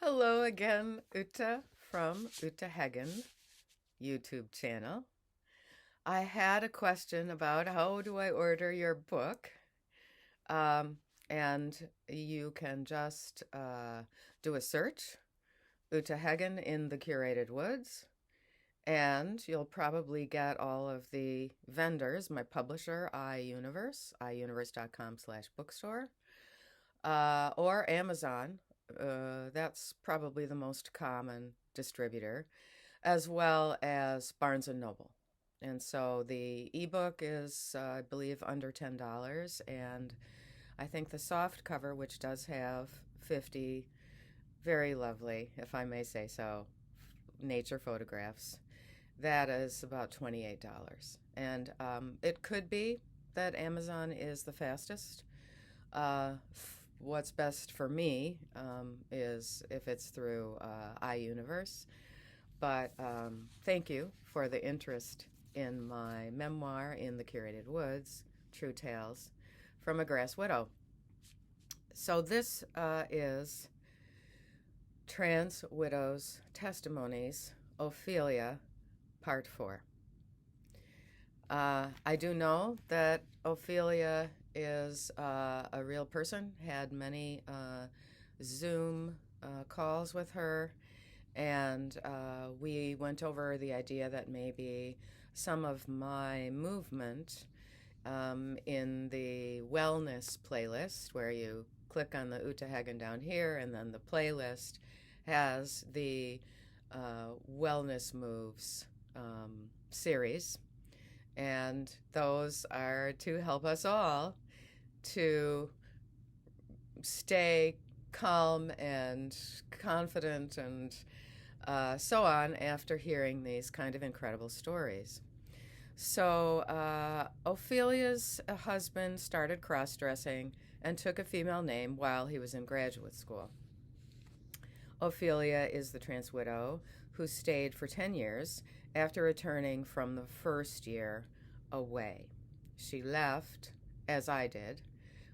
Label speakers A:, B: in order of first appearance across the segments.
A: Hello again, Uta from Uta Hagen YouTube channel. I had a question about how do I order your book? Um, and you can just do a search, Uta Hagen in the Curated Woods, and you'll probably get all of the vendors, my publisher, iuniverse.com/bookstore, or Amazon. That's probably the most common distributor, as well as Barnes and Noble. And so the ebook is, I believe, under $10. And I think the soft cover, which does have 50 very lovely, if I may say so, nature photographs, that is about $28. And it could be that Amazon is the fastest. What's best for me is if it's through iUniverse. But thank you for the interest in my memoir, In the Curated Woods, True Tales from a Grass Widow. So this is Trans Widows Testimonies, Ophelia, Part 4. I do know that Ophelia is a real person, had many Zoom calls with her, and we went over the idea that maybe some of my movement in the wellness playlist, where you click on the Uta Hagen down here, and then the playlist has the wellness moves series. And those are to help us all to stay calm and confident and so on after hearing these kind of incredible stories. So Ophelia's husband started cross-dressing and took a female name while he was in graduate school. Ophelia is the trans widow who stayed for 10 years after returning from the first year away. She left, as I did,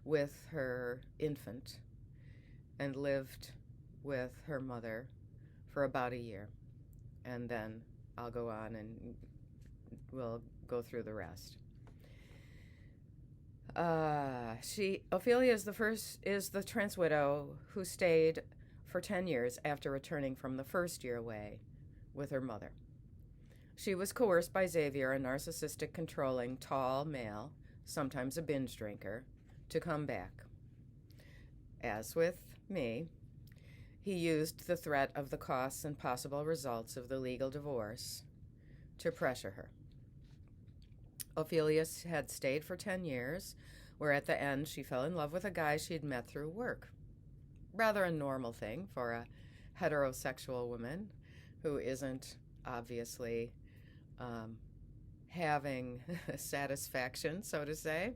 A: with her infant and lived with her mother for about a year. And then I'll go on and we'll go through the rest. Ophelia is the trans widow who stayed for 10 years after returning from the first year away with her mother. She was coerced by Xavier, a narcissistic, controlling, tall male, sometimes a binge drinker, to come back. As with me, he used the threat of the costs and possible results of the legal divorce to pressure her. Ophelia had stayed for 10 years, where at the end she fell in love with a guy she'd met through work. Rather a normal thing for a heterosexual woman who isn't obviously having satisfaction, so to say.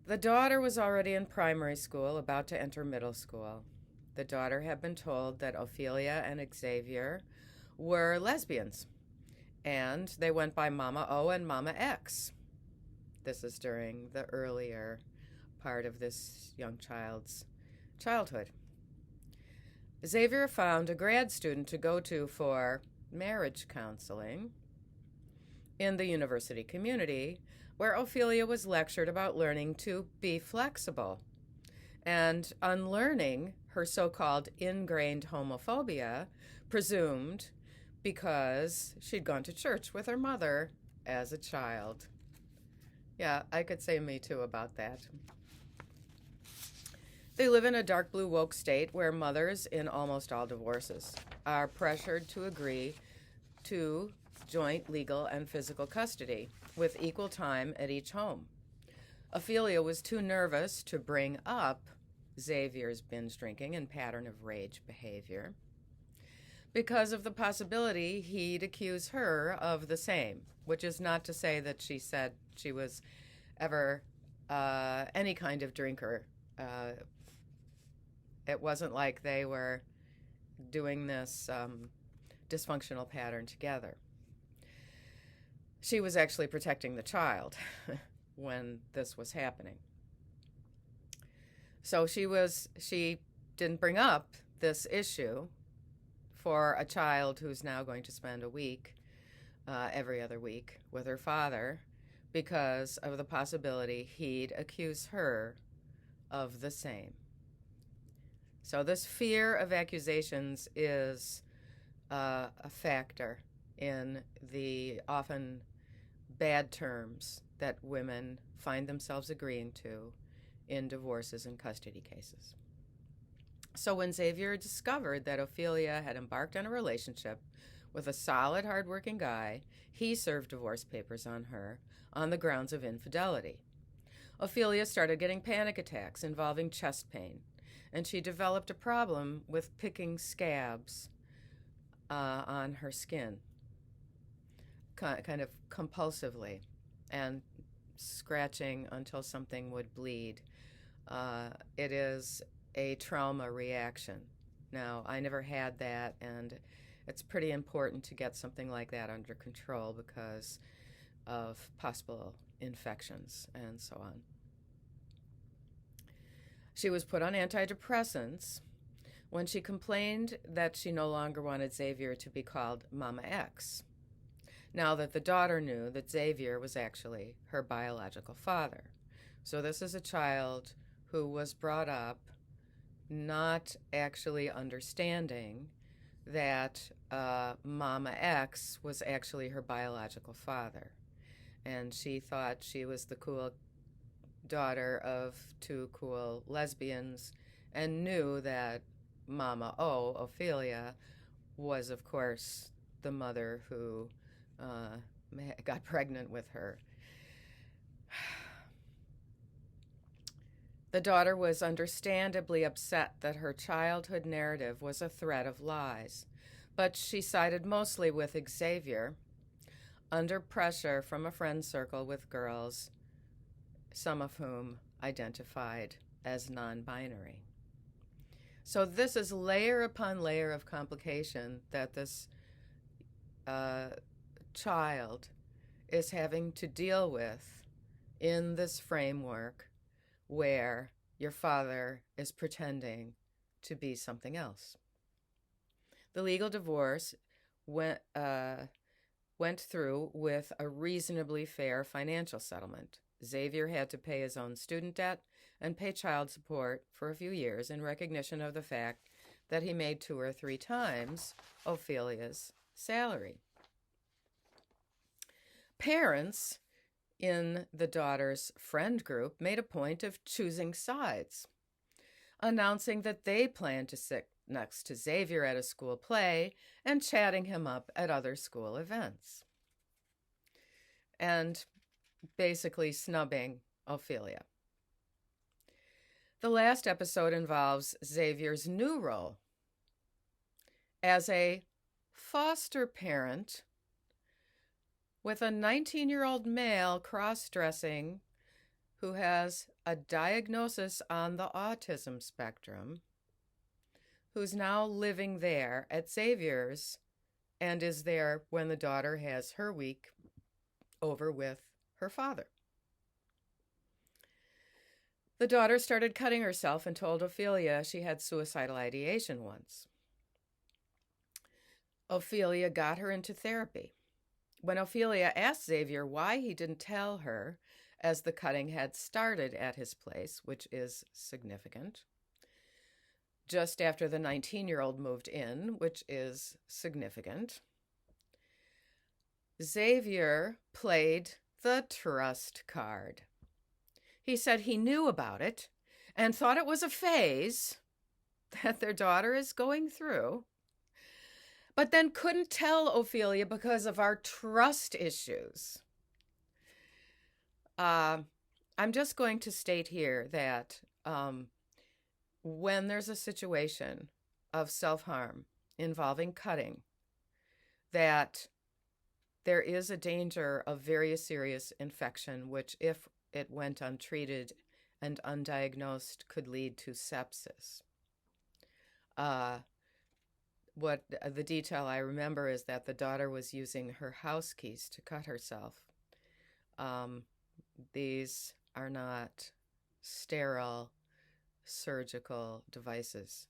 A: The daughter was already in primary school, about to enter middle school. The daughter had been told that Ophelia and Xavier were lesbians, and they went by Mama O and Mama X. This is during the earlier part of this young child's childhood. Xavier found a grad student to go to for marriage counseling in the university community, where Ophelia was lectured about learning to be flexible and unlearning her so-called ingrained homophobia, presumed because she'd gone to church with her mother as a child. Yeah, I could say me too about that. They live in a dark blue woke state where mothers in almost all divorces are pressured to agree to joint legal and physical custody with equal time at each home. Ophelia was too nervous to bring up Xavier's binge drinking and pattern of rage behavior because of the possibility he'd accuse her of the same, which is not to say that she said she was ever any kind of drinker. It wasn't like they were doing this dysfunctional pattern together. She was actually protecting the child when this was happening. So she didn't bring up this issue for a child who's now going to spend a week, every other week, with her father because of the possibility he'd accuse her of the same. So this fear of accusations is a factor in the often bad terms that women find themselves agreeing to in divorces and custody cases. So when Xavier discovered that Ophelia had embarked on a relationship with a solid, hardworking guy, he served divorce papers on her on the grounds of infidelity. Ophelia started getting panic attacks involving chest pain, and she developed a problem with picking scabs on her skin, kind of compulsively, and scratching until something would bleed. It is a trauma reaction. Now, I never had that, and it's pretty important to get something like that under control because of possible infections and so on. She was put on antidepressants when she complained that she no longer wanted Xavier to be called Mama X, now that the daughter knew that Xavier was actually her biological father. So this is a child who was brought up not actually understanding that Mama X was actually her biological father. And she thought she was the cool daughter of two cool lesbians and knew that Mama O, Ophelia, was, of course, the mother who got pregnant with her. The daughter was understandably upset that her childhood narrative was a thread of lies, but she sided mostly with Xavier under pressure from a friend circle with girls, some of whom identified as non-binary. So this is layer upon layer of complication that this child is having to deal with in this framework where your father is pretending to be something else. The legal divorce went through with a reasonably fair financial settlement. Xavier had to pay his own student debt and pay child support for a few years in recognition of the fact that he made 2 or 3 times Ophelia's salary. Parents in the daughter's friend group made a point of choosing sides, announcing that they planned to sit next to Xavier at a school play and chatting him up at other school events, and basically snubbing Ophelia. The last episode involves Xavier's new role as a foster parent with a 19-year-old male cross-dressing who has a diagnosis on the autism spectrum, who's now living there at Xavier's and is there when the daughter has her week over with her father. The daughter started cutting herself and told Ophelia she had suicidal ideation once. Ophelia got her into therapy. When Ophelia asked Xavier why he didn't tell her, as the cutting had started at his place, which is significant, just after the 19-year-old moved in, which is significant, Xavier played the trust card. He said he knew about it and thought it was a phase that their daughter is going through, but then couldn't tell Ophelia because of our trust issues. I'm just going to state here that when there's a situation of self-harm involving cutting, that there is a danger of very serious infection, which, if it went untreated and undiagnosed, could lead to sepsis. What the detail I remember is that the daughter was using her house keys to cut herself. These are not sterile surgical devices.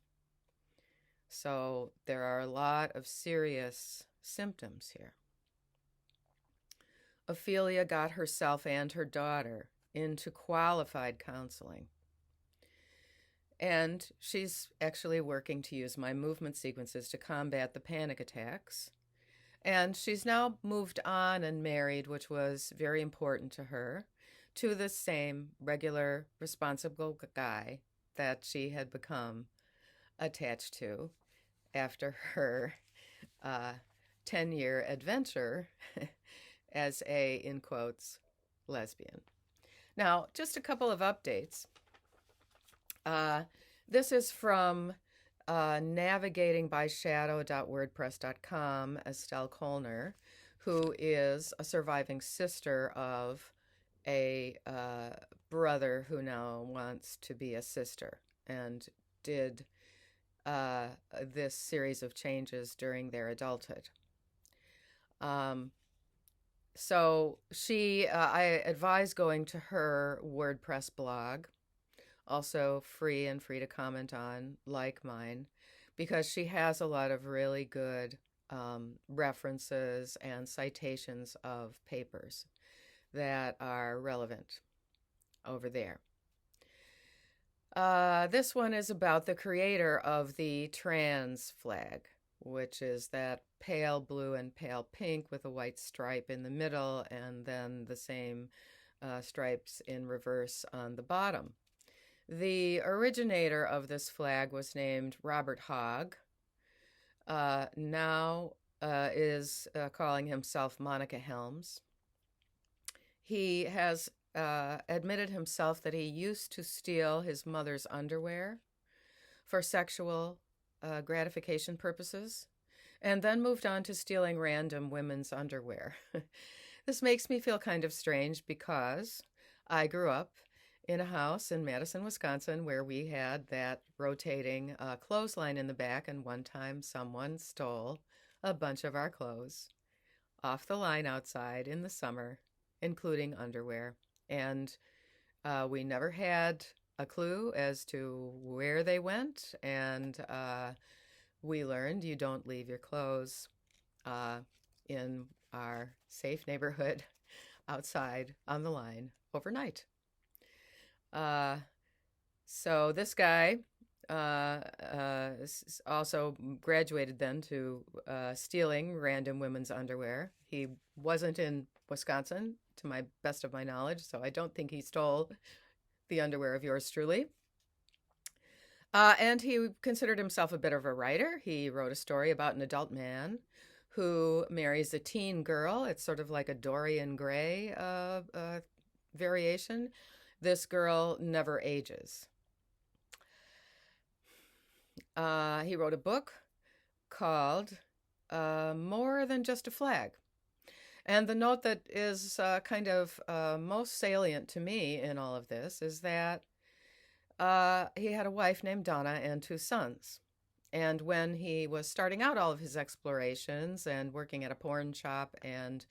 A: So there are a lot of serious symptoms here. Ophelia got herself and her daughter into qualified counseling. And she's actually working to use my movement sequences to combat the panic attacks. And she's now moved on and married, which was very important to her, to the same regular, responsible guy that she had become attached to after her 10-year adventure as a, in quotes, lesbian. Now, just a couple of updates. This is from navigatingbyshadow.wordpress.com, Estelle Kolner, who is a surviving sister of a brother who now wants to be a sister and did this series of changes during their adulthood. So I advise going to her WordPress blog, also free to comment on, like mine, because she has a lot of really good references and citations of papers that are relevant over there. This one is about the creator of the trans flag, which is that pale blue and pale pink with a white stripe in the middle and then the same stripes in reverse on the bottom. The originator of this flag was named Robert Hogg. Now is calling himself Monica Helms. He has admitted himself that he used to steal his mother's underwear for sexual gratification purposes, and then moved on to stealing random women's underwear. This makes me feel kind of strange because I grew up in a house in Madison, Wisconsin, where we had that rotating clothesline in the back, and one time someone stole a bunch of our clothes off the line outside in the summer, including underwear. And we never had a clue as to where they went, and we learned you don't leave your clothes in our safe neighborhood outside on the line overnight. So this guy also graduated then to stealing random women's underwear. He wasn't in Wisconsin, to my best of my knowledge, so I don't think he stole the underwear of yours truly. And he considered himself a bit of a writer. He wrote a story about an adult man who marries a teen girl. It's sort of like a Dorian Gray variation. This girl never ages. He wrote a book called More Than Just a Flag. And the note that is kind of most salient to me in all of this is that he had a wife named Donna and 2 sons. And when he was starting out all of his explorations and working at a porn shop and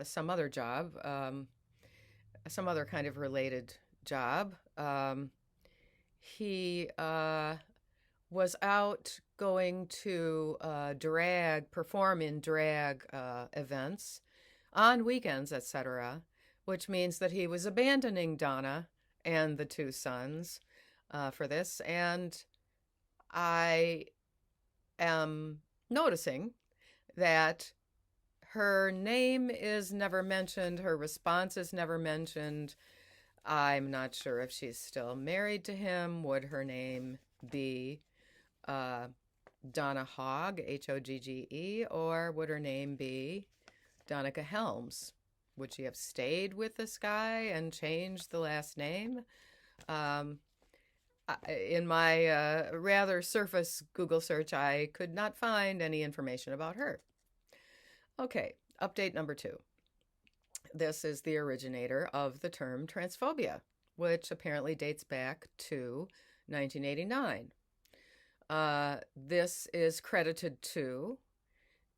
A: some other job, some other kind of related job, he was out going to perform in drag events on weekends, etc., which means that he was abandoning Donna and the 2 sons for this. And I am noticing that her name is never mentioned, her response is never mentioned. I'm not sure if she's still married to him. Would her name be Donna Hogg, Hoggge, or would her name be Donica Helms? Would she have stayed with this guy and changed the last name? In my rather surface Google search, I could not find any information about her. Okay, update number 2. This is the originator of the term transphobia, which apparently dates back to 1989. This is credited to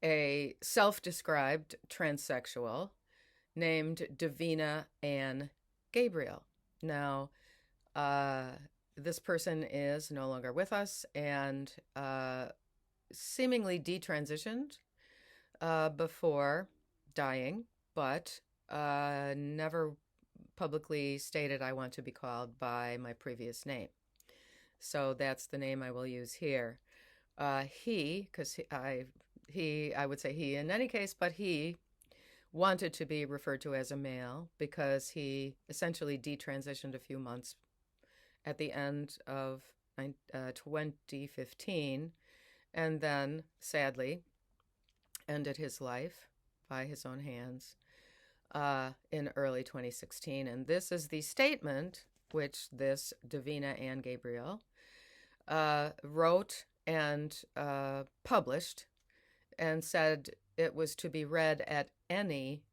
A: a self-described transsexual named Davina Ann Gabriel. Now, Uh, this person is no longer with us and seemingly detransitioned before dying, but never publicly stated I want to be called by my previous name. So that's the name I will use here. Because I would say he in any case, but he wanted to be referred to as a male because he essentially detransitioned a few months at the end of 2015 and then sadly ended his life by his own hands in early 2016. And this is the statement which this Davina Ann Gabriel wrote and published and said it was to be read at any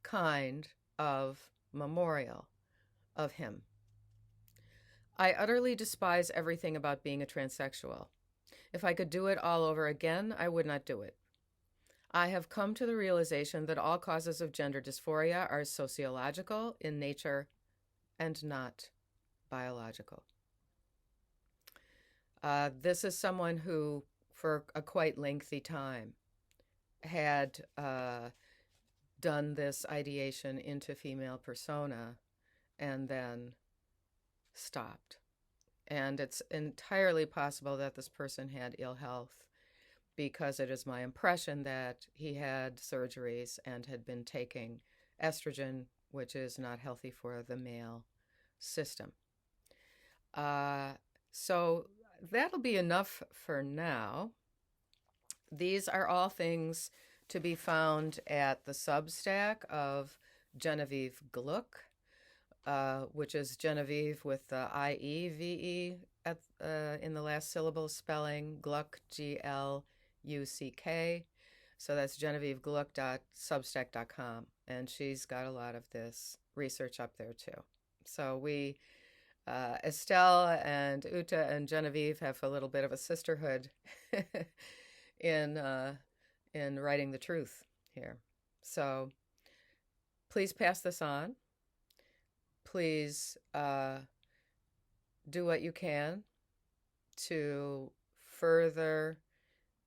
A: kind of memorial of him. I utterly despise everything about being a transsexual. If I could do it all over again, I would not do it. I have come to the realization that all causes of gender dysphoria are sociological in nature and not biological. This is someone who, for a quite lengthy time, had done this ideation into female persona and then stopped. And it's entirely possible that this person had ill health because it is my impression that he had surgeries and had been taking estrogen, which is not healthy for the male system. So that'll be enough for now. These are all things to be found at the Substack of Genevieve Gluck, which is Genevieve with the I-E-V-E in the last syllable spelling, Gluck, Gluck. So that's GenevieveGluck.substack.com. And she's got a lot of this research up there too. So we, Estelle and Uta and Genevieve have a little bit of a sisterhood in writing the truth here. So please pass this on. Please do what you can to further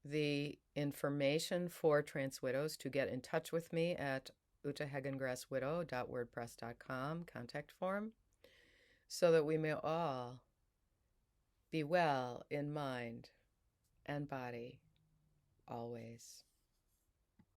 A: the information for trans widows. To get in touch with me at utahegengrasswidow.wordpress.com contact form, so that we may all be well in mind and body always.